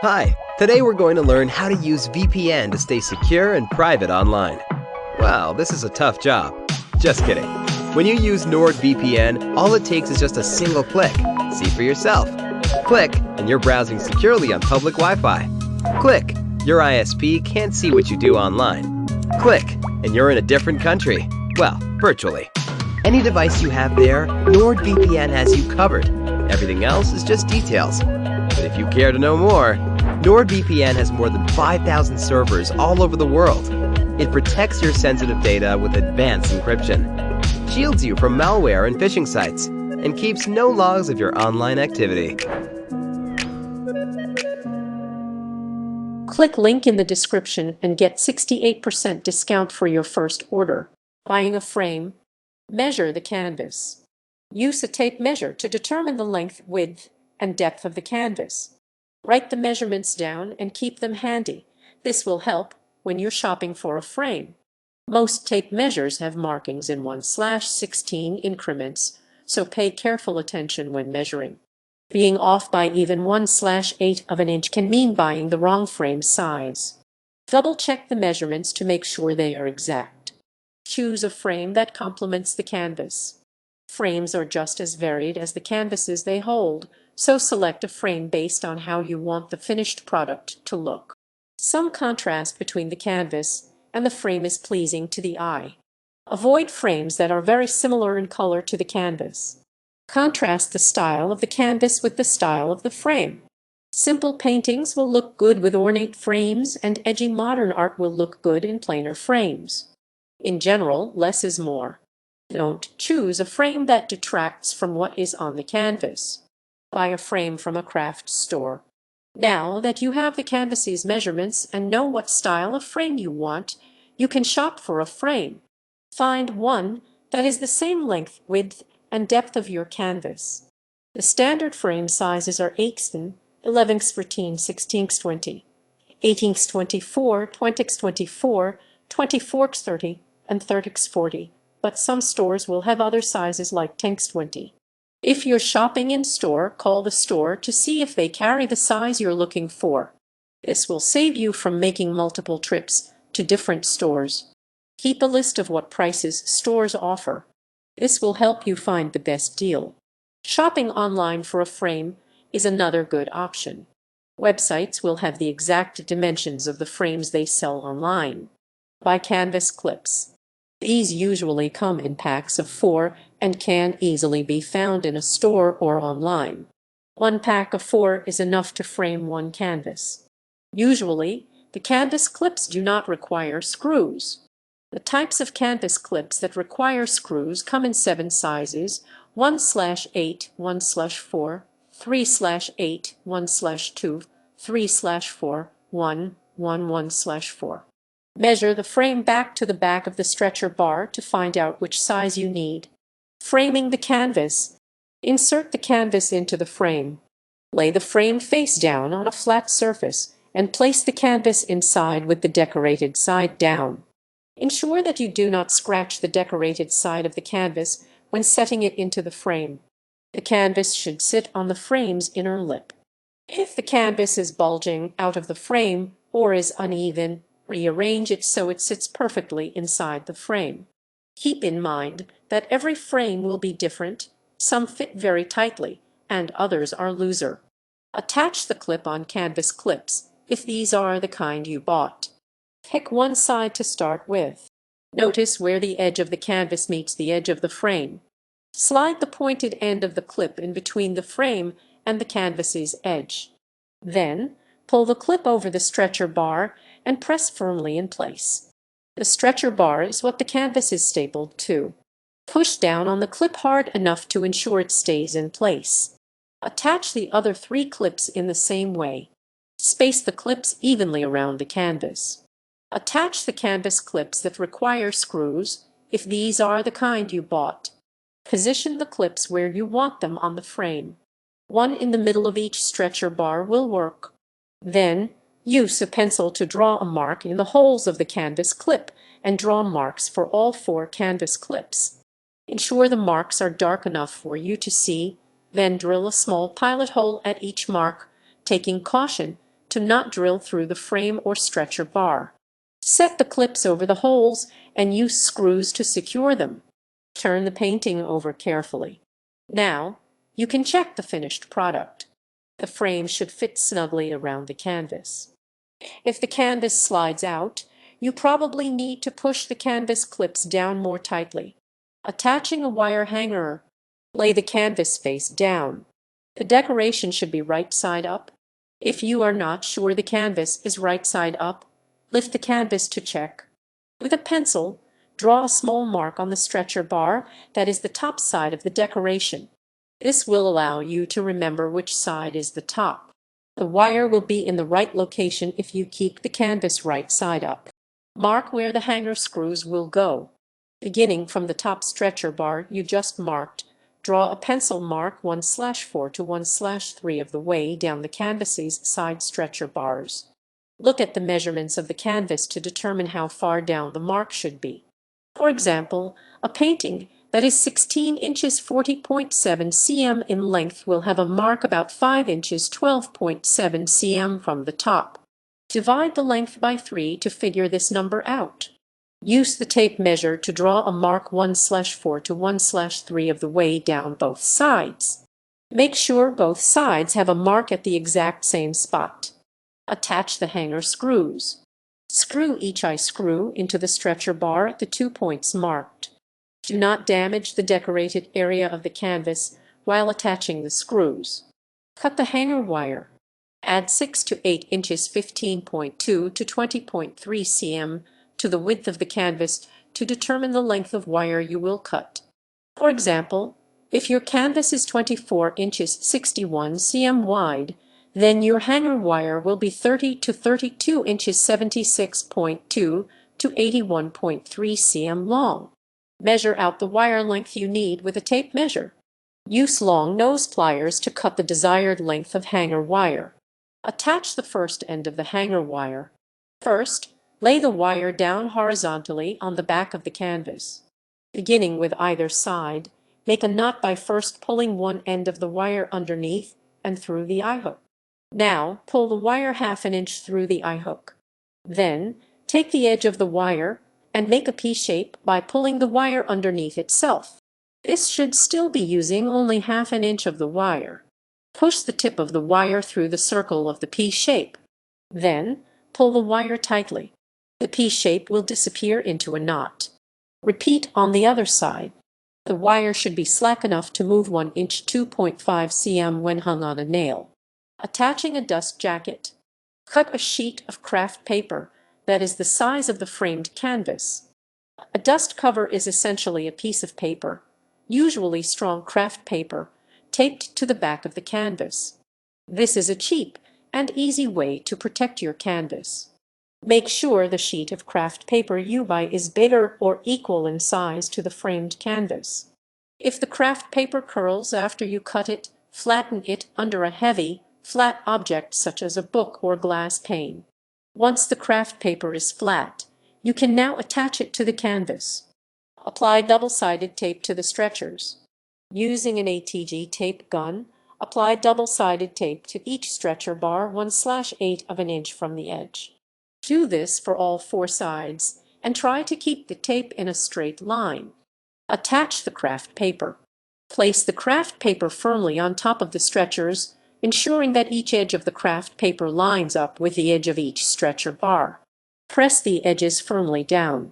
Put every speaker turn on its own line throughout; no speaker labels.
Hi, today we're going to learn how to use VPN to stay secure and private online. Wow, this is a tough job. Just kidding. When you use NordVPN, all it takes is just a single click. See for yourself. Click, and you're browsing securely on public Wi-Fi. Click, your ISP can't see what you do online. Click, and you're in a different country. Well, virtually. Any device you have there, NordVPN has you covered. Everything else is just details. But if you care to know more, NordVPN has more than 5,000 servers all over the world. It protects your sensitive data with advanced encryption, shields you from malware and phishing sites, and keeps no logs of your online activity.
Click link in the description and get 68% discount for your first order. Buying a frame. Measure the canvas. Use a tape measure to determine the length, width, and depth of the canvas. Write the measurements down and keep them handy. This will help when you're shopping for a frame. Most tape measures have markings in 1/16 increments, so pay careful attention when measuring. Being off by even 1/8 of an inch can mean buying the wrong frame size. Double-check the measurements to make sure they are exact. Choose a frame that complements the canvas. Frames are just as varied as the canvases they hold, so select a frame based on how you want the finished product to look. Some contrast between the canvas and the frame is pleasing to the eye. Avoid frames that are very similar in color to the canvas. Contrast the style of the canvas with the style of the frame. Simple paintings will look good with ornate frames, and edgy modern art will look good in plainer frames. In general, less is more. Don't choose a frame that detracts from what is on the canvas. Buy a frame from a craft store. Now that you have the canvas's measurements and know what style of frame you want, you can shop for a frame. Find one that is the same length, width, and depth of your canvas. The standard frame sizes are 8x, 11x14, 16x20, 18x24, 20x24, 24x30, and 30x40, but some stores will have other sizes like 10x20. If you're shopping in store, call the store to see if they carry the size you're looking for. This will save you from making multiple trips to different stores. Keep a list of what prices stores offer. This will help you find the best deal. Shopping online for a frame is another good option. Websites will have the exact dimensions of the frames they sell online. Buy canvas clips. These usually come in packs of 4 and can easily be found in a store or online. One pack of 4 is enough to frame one canvas. Usually, the canvas clips do not require screws. The types of canvas clips that require screws come in 7 sizes: 1/8, 1/4, 3/8, 1/2, 3/4, 1, 1/4. Measure the frame back to the back of the stretcher bar to find out which size you need. Framing the canvas. Insert the canvas into the frame. Lay the frame face down on a flat surface and place the canvas inside with the decorated side down. Ensure that you do not scratch the decorated side of the canvas when setting it into the frame. The canvas should sit on the frame's inner lip. If the canvas is bulging out of the frame or is uneven, rearrange it so it sits perfectly inside the frame. Keep in mind that every frame will be different. Some fit very tightly, and others are looser. Attach the clip-on canvas clips if these are the kind you bought. Pick one side to start with. Notice where the edge of the canvas meets the edge of the frame. Slide the pointed end of the clip in between the frame and the canvas's edge. Then, pull the clip over the stretcher bar and press firmly in place. The stretcher bar is what the canvas is stapled to. Push down on the clip hard enough to ensure it stays in place. Attach the other 3 clips in the same way. Space the clips evenly around the canvas. Attach the canvas clips that require screws, if these are the kind you bought. Position the clips where you want them on the frame. One in the middle of each stretcher bar will work. Then, use a pencil to draw a mark in the holes of the canvas clip and draw marks for all 4 canvas clips. Ensure the marks are dark enough for you to see, then drill a small pilot hole at each mark, taking caution to not drill through the frame or stretcher bar. Set the clips over the holes and use screws to secure them. Turn the painting over carefully. Now, you can check the finished product. The frame should fit snugly around the canvas. If the canvas slides out, you probably need to push the canvas clips down more tightly. Attaching a wire hanger, lay the canvas face down. The decoration should be right side up. If you are not sure the canvas is right side up, lift the canvas to check. With a pencil, draw a small mark on the stretcher bar that is the top side of the decoration. This will allow you to remember which side is the top. The wire will be in the right location if you keep the canvas right side up. Mark where the hanger screws will go. Beginning from the top stretcher bar you just marked, draw a pencil mark 1/4 to 1/3 of the way down the canvas's side stretcher bars. Look at the measurements of the canvas to determine how far down the mark should be. For example, a painting that is 16 inches 40.7 cm in length will have a mark about 5 inches 12.7 cm from the top. Divide the length by 3 to figure this number out. Use the tape measure to draw a mark 1/4 to 1/3 of the way down both sides. Make sure both sides have a mark at the exact same spot. Attach the hanger screws. Screw each eye screw into the stretcher bar at the 2 points marked. Do not damage the decorated area of the canvas while attaching the screws. Cut the hanger wire. Add 6 to 8 inches 15.2 to 20.3 cm to the width of the canvas to determine the length of wire you will cut. For example, if your canvas is 24 inches 61 cm wide, then your hanger wire will be 30 to 32 inches 76.2 to 81.3 cm long. Measure out the wire length you need with a tape measure. Use long nose pliers to cut the desired length of hanger wire. Attach the first end of the hanger wire. First, lay the wire down horizontally on the back of the canvas. Beginning with either side, make a knot by first pulling one end of the wire underneath and through the eye hook. Now, pull the wire 1/2 inch through the eye hook. Then, take the edge of the wire and make a P shape by pulling the wire underneath itself. This should still be using only 1/2 inch of the wire. Push the tip of the wire through the circle of the P shape. Then, pull the wire tightly. The P shape will disappear into a knot. Repeat on the other side. The wire should be slack enough to move 1 inch 2.5 cm when hung on a nail. Attaching a dust jacket. Cut a sheet of craft paper that is the size of the framed canvas. A dust cover is essentially a piece of paper, usually strong craft paper, taped to the back of the canvas. This is a cheap and easy way to protect your canvas. Make sure the sheet of craft paper you buy is bigger or equal in size to the framed canvas. If the craft paper curls after you cut it, flatten it under a heavy, flat object such as a book or glass pane. Once the craft paper is flat, you can now attach it to the canvas. Apply double-sided tape to the stretchers. Using an ATG tape gun, apply double-sided tape to each stretcher bar 1/8 of an inch from the edge. Do this for all 4 sides and try to keep the tape in a straight line. Attach the craft paper. Place the craft paper firmly on top of the stretchers, ensuring that each edge of the craft paper lines up with the edge of each stretcher bar. Press the edges firmly down.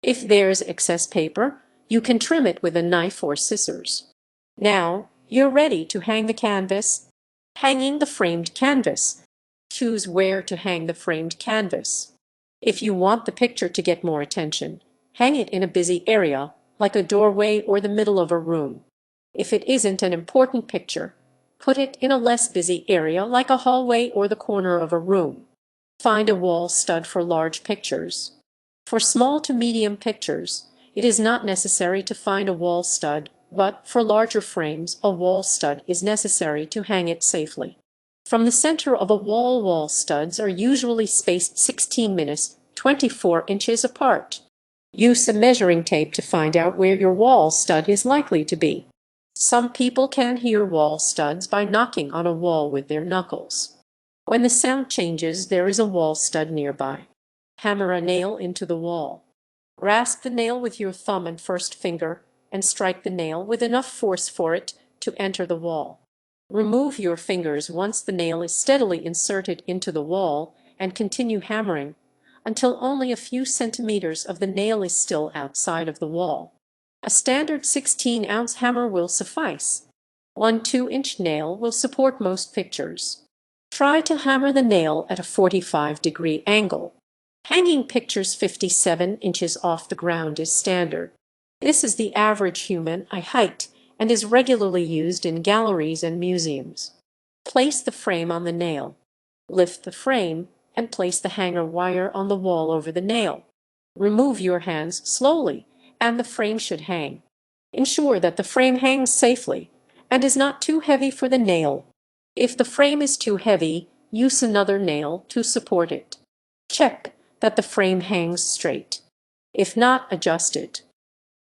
If there's excess paper, you can trim it with a knife or scissors. Now, you're ready to hang the canvas. Hanging the framed canvas. Choose where to hang the framed canvas. If you want the picture to get more attention, hang it in a busy area, like a doorway or the middle of a room. If it isn't an important picture, put it in a less busy area like a hallway or the corner of a room. Find a wall stud for large pictures. For small to medium pictures, it is not necessary to find a wall stud, but for larger frames, a wall stud is necessary to hang it safely. From the center of a wall studs are usually spaced 16 24 inches apart. Use a measuring tape to find out where your wall stud is likely to be. Some people can hear wall studs by knocking on a wall with their knuckles. When the sound changes, there is a wall stud nearby. Hammer a nail into the wall. Rasp the nail with your thumb and first finger and strike the nail with enough force for it to enter the wall. Remove your fingers once the nail is steadily inserted into the wall and continue hammering until only a few centimeters of the nail is still outside of the wall. A standard 16-ounce hammer will suffice. One 2-inch nail will support most pictures. Try to hammer the nail at a 45-degree angle. Hanging pictures 57 inches off the ground is standard. This is the average human eye height and is regularly used in galleries and museums. Place the frame on the nail. Lift the frame and place the hanger wire on the wall over the nail. Remove your hands slowly, and the frame should hang. Ensure that the frame hangs safely and is not too heavy for the nail. If the frame is too heavy, use another nail to support it. Check that the frame hangs straight. If not, adjust it.